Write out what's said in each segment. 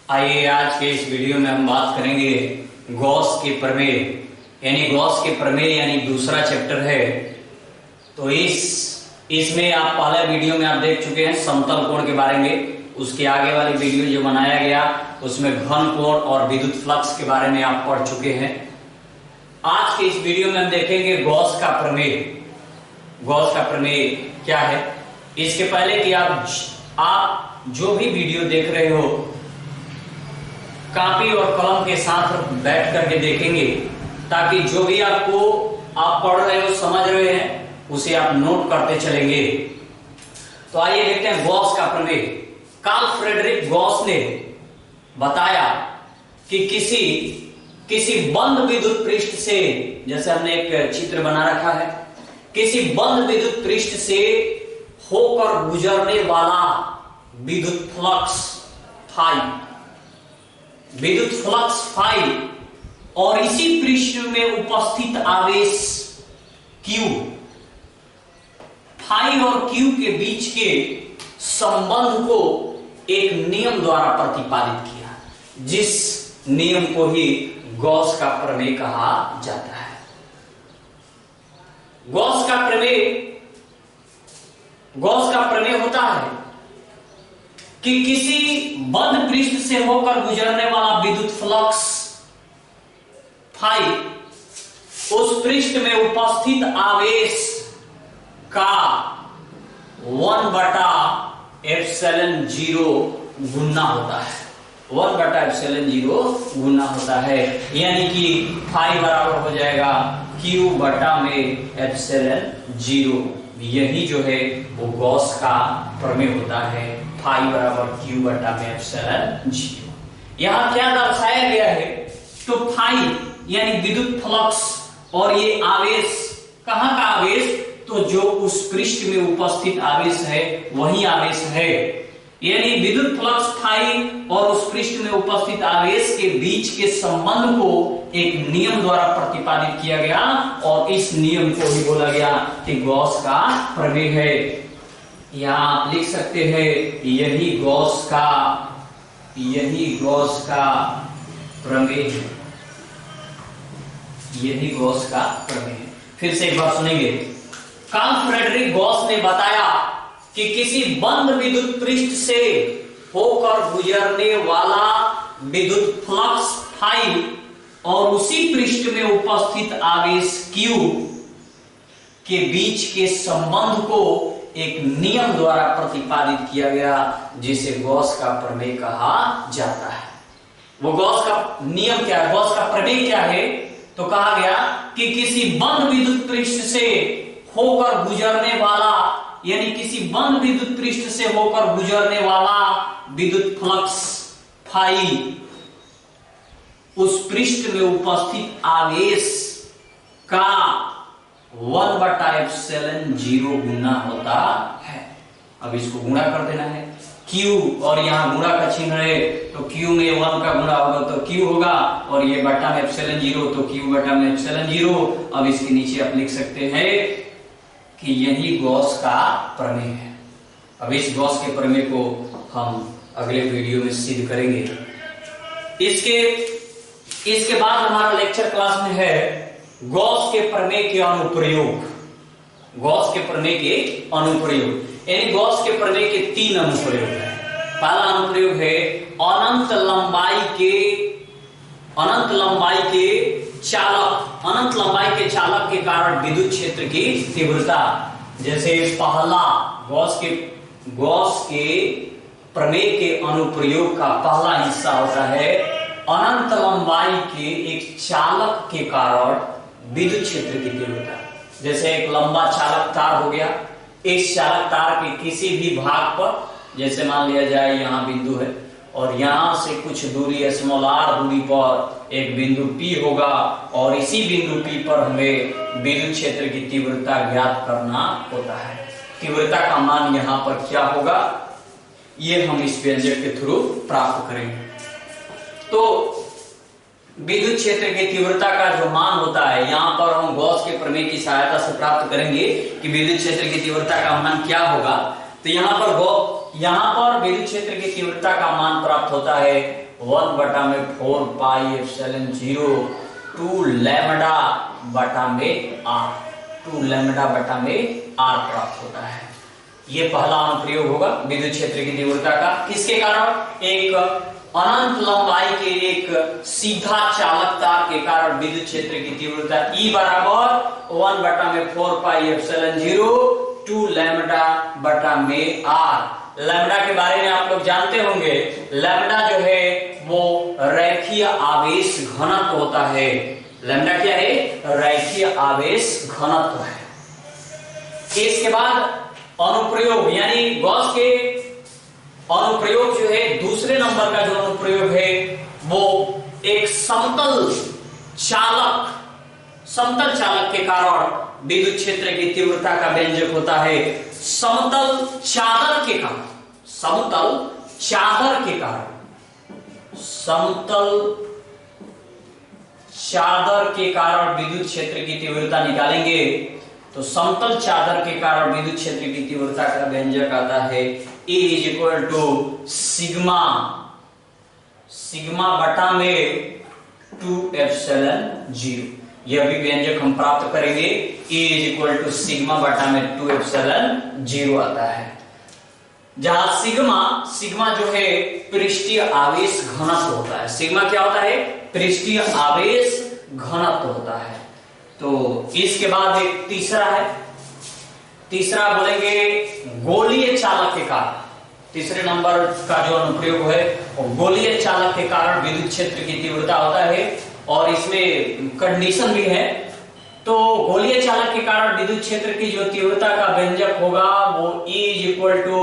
आइए आज के इस वीडियो में हम बात करेंगे गॉस के प्रमेय यानी गॉस के प्रमेय यानी दूसरा चैप्टर है। तो इसमें आप पहले वीडियो में आप देख चुके हैं समतल कोण के बारे में। उसके आगे वाली वीडियो जो बनाया गया उसमें घन कोण और विद्युत फ्लक्स के बारे में आप पढ़ चुके हैं। आज के इस वीडियो में हम देखेंगे गॉस का प्रमेय। गॉस का प्रमेय क्या है? इसके पहले कि आप जो भी वीडियो देख रहे हो कॉपी और कलम के साथ बैठ करके देखेंगे, ताकि जो भी आप पढ़ रहे हो समझ रहे हैं उसे आप नोट करते चलेंगे। तो आइए देखते हैं गॉस का प्रमेय। कार्ल फ्रेडरिक गॉस ने बताया कि किसी बंद विद्युत पृष्ठ से, जैसे हमने एक चित्र बना रखा है, किसी बंद विद्युत पृष्ठ से होकर गुजरने वाला विद्युत फ्लक्स फाई और इसी पृष्ठ में उपस्थित आवेश Q, फाई और Q के बीच के संबंध को एक नियम द्वारा प्रतिपादित किया, जिस नियम को ही गॉस का प्रमेय कहा जाता है। गॉस का प्रमेय होता है कि किसी बंद पृष्ठ से होकर गुजरने वाला विद्युत फ्लक्स फाई उस पृष्ठ में उपस्थित आवेश का 1/ε0 गुना होता है। 1/ε0 गुना होता है, यानी कि फाई बराबर हो जाएगा Q/ε0। यही जो है वो गॉस का प्रमेय होता है, फाई बराबर Q/ε0। यहां क्या दर्शाया गया है? तो फाई यानी विद्युत फ्लक्स और ये आवेश, कहां का आवेश? तो जो उस पृष्ठ में उपस्थित आवेश है वही आवेश है। यानी विद्युत फ्लक्स फाई और उस पृष्ठ में उपस्थित आवेश के बीच के संबंध को एक नियम द्वारा प्रतिपादित किया गया, और इस नियम को ही बोला गया कि गॉस का प्रमेय है। यहां आप लिख सकते हैं यही गॉस का प्रमेय है। यही गॉस का प्रमेय है। फिर से एक बार सुनेंगे। कार्ल फ्रेडरिक गॉस ने बताया कि किसी बंद विद्युत पृष्ठ से होकर गुजरने वाला विद्युत फ्लक्स फाई और उसी पृष्ठ में उपस्थित आवेश Q के बीच के संबंध को एक नियम द्वारा प्रतिपादित किया गया, जिसे गॉस का प्रमेय कहा जाता है। वो गॉस का नियम क्या है? गॉस का प्रमेय क्या है? तो कहा गया कि किसी बंद विद्युत पृष्ठ से होकर गुजरने वाला, यानी किसी बंद विद्युत पृष्ठ से होकर गुजरने वाला विद्युत फ्लक्स फाई उस पृष्ठ में उपस्थित आवेश का 1/ε0 गुना होता है। अब इसको गुणा कर देना है। Q और यहाँ गुणा का चिन्ह है, तो Q में 1 का गुणा होगा तो Q होगा, और ये बटा में ε0 तो Q/ε0। अब इसके नीचे आप लिख सकते हैं कि यही गॉस का प्रमेय है। अब इस गॉस के प्रमेय को हम अगले वीडियो में सिद्ध करेंगे। इसके बाद हमारा लेक्चर क्लास में है गॉस के प्रमेय के अनुप्रयोग। गॉस के प्रमेय के अनुप्रयोग यानी गॉस के प्रमेय के 3 अनुप्रयोग हैं। पहला अनुप्रयोग है अनंत लंबाई के चालक के कारण विद्युत क्षेत्र की तीव्रता। जैसे पहला गॉस के प्रमेय के अनुप्रयोग का पहला हिस्सा होता है अनंत लंबाई के एक चालक के कारण विद्युत क्षेत्र की तीव्रता। जैसे एक लंबा चालक तार हो गया, इस चालक तार के किसी भी भाग पर, जैसे मान लिया जाए यहाँ बिंदु है और यहां से कुछ दूरी r दूरी पर एक बिंदु P होगा, और इसी बिंदु P पर हमें विद्युत क्षेत्र की तीव्रता ज्ञात करना होता है। तीव्रता का मान यहाँ पर क्या होगा, ये हम इस व्यंजक के थ्रू प्राप्त करेंगे। तो विद्युत क्षेत्र की तीव्रता का जो मान होता है, यहाँ पर हम गॉस के प्रमेय की सहायता से प्राप्त करेंगे कि विद्युत क्षेत्र की तीव्रता का मान क्या होगा। तो यहाँ पर विद्युत क्षेत्र की तीव्रता का मान प्राप्त होता है 1 बटा में 4 पाई एप्सिलॉन 0 2 लैम्डा बटा में r, 2 लैम्डा बटा में r प्राप्त होता है। ये पहला अनुप्रयोग होगा विद्युत क्षेत्र की तीव्रता का। किसके कारण? एक अनंत लंबाई के एक सीधा चालक तार के कारण विद्युत क्षेत्र की तीव्रता E बराबर 1 बटा में 4 पाई एप्सिलॉन 0 2 लैम्डा बटा में r। लैम्डा के बारे में आप लोग जानते होंगे, लैम्डा जो है वो रैखिक आवेश घनत्व होता है। लैम्डा क्या है? रैखिक आवेश घनत्व है। इसके बाद अनुप्रयोग यानी गॉस के अनुप्रयोग जो है, दूसरे नंबर का जो अनुप्रयोग है वो एक समतल चालक के कारण विद्युत क्षेत्र की तीव्रता का व्यंजक होता है। समतल चादर के कारण विद्युत क्षेत्र की तीव्रता निकालेंगे तो समतल चादर के कारण विद्युत क्षेत्र की तीव्रता का व्यंजक आता है E is equal to sigma बटा में 2 एप्सिलॉन 0। यह भी व्यंजक हम प्राप्त करेंगे। E is equal to sigma बटा में 2 एप्सिलॉन 0 आता है, जहां सिग्मा जो है पृष्ठीय आवेश घनत्व होता है। सिग्मा क्या होता है? पृष्ठीय आवेश घनत्व होता है। तो इसके बाद एक तीसरा बोलेंगे गोलीय चालक के कारण। तीसरे नंबर का जो अनुप्रयोग है वो गोलीय चालक के कारण विद्युत क्षेत्र की तीव्रता होता है, और इसमें कंडीशन भी है। तो गोलीय चालक के कारण विद्युत क्षेत्र की जो तीव्रता का व्यंजक होगा वो E इज इक्वल टू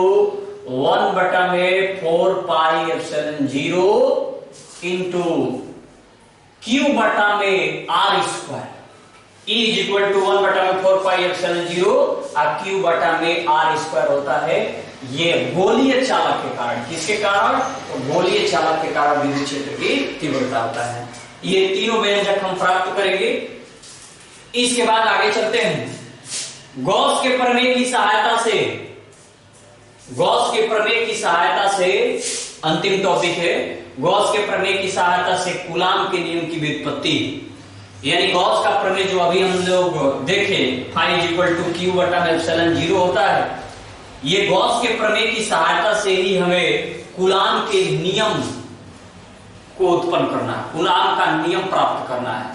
1 बटा में 4 पाई एप्सिलॉन 0 इंटू Q बटा में R square. E is equal to 1 बटा में 4 पाई एप्सिलॉन 0 और Q बटा में R स्क्वायर होता है। ये गोलीय चालक के कारण। किसके कारण? तो गोलीय चालक के कारण विद्युत क्षेत्र की तीव्रता होता है। ये तीनों व्यंजक हम प्राप्त करेंगे। इसके बाद आगे चलते हैं। गॉस के प्रमेय की सहायता से अंतिम टॉपिक है। गॉस के प्रमेय की सहायता से कूलाम के नियम की व्युत्पत्ति, यानी गॉस का प्रमेय जो अभी हम लोग देखे phi is equal to Q बटा में एप्सिलॉन 0 होता है। ये गॉस के प्रमेय की सहायता से ही हमें कूलाम के नियम को उत्पन्न करना है, कूलाम का नियम प्राप्त करना है।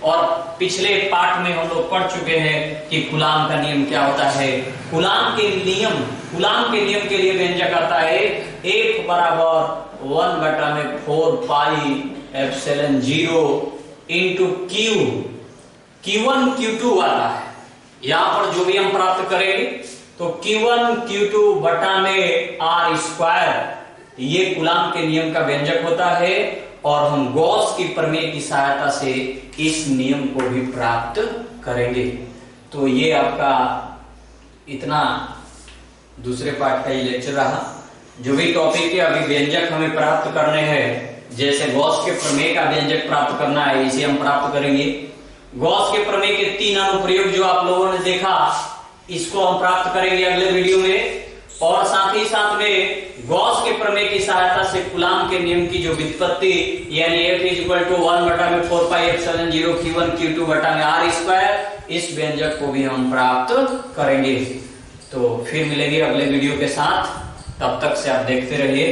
और पिछले पाठ में हम लोग पढ़ चुके हैं कि कूलाम का नियम क्या होता है। कूलाम के नियम के लिए व्यंजक आता है F बराबर 1 बटा में 4 pi epsilon 0 into Q1 Q2 आता है। यहां पर जो भी हम प्राप्त करेंगे तो Q1 Q2 बटा में R स्क्वायर, ये कूलाम के नियम का व्यंजक होता है। और हम गॉस की प्रमेय की सहायता से इस नियम को भी प्राप्त करेंगे। तो ये आपका इतना दूसरे पार्ट का ये लेक्चर रहा। जो भी टॉपिक के अभी व्यंजक हमें प्राप्त करने हैं, जैसे गॉस के प्रमेय का व्यंजक प्राप्त करना है, इसे हम प्राप्त करेंगे। गॉस के प्रमेय के 3 अनुप्रयोग जो आप लोगों ने देखा, इसको हम प्राप्त करेंगे अगले वीडियो में। और साथ ही साथ में गॉस के प्रमेय की सहायता से कूलाम के नियम की जो व्युत्पत्ति, यानी F इज इक्वल टू 1 बटा में 4 पाई एप्सिलॉन 0 Q1 Q2 बटा में R स्क्वायर, इस व्यंजक को भी हम प्राप्त करेंगे। तो फिर मिलेंगे अगले वीडियो के साथ। तब तक से आप देखते रहिए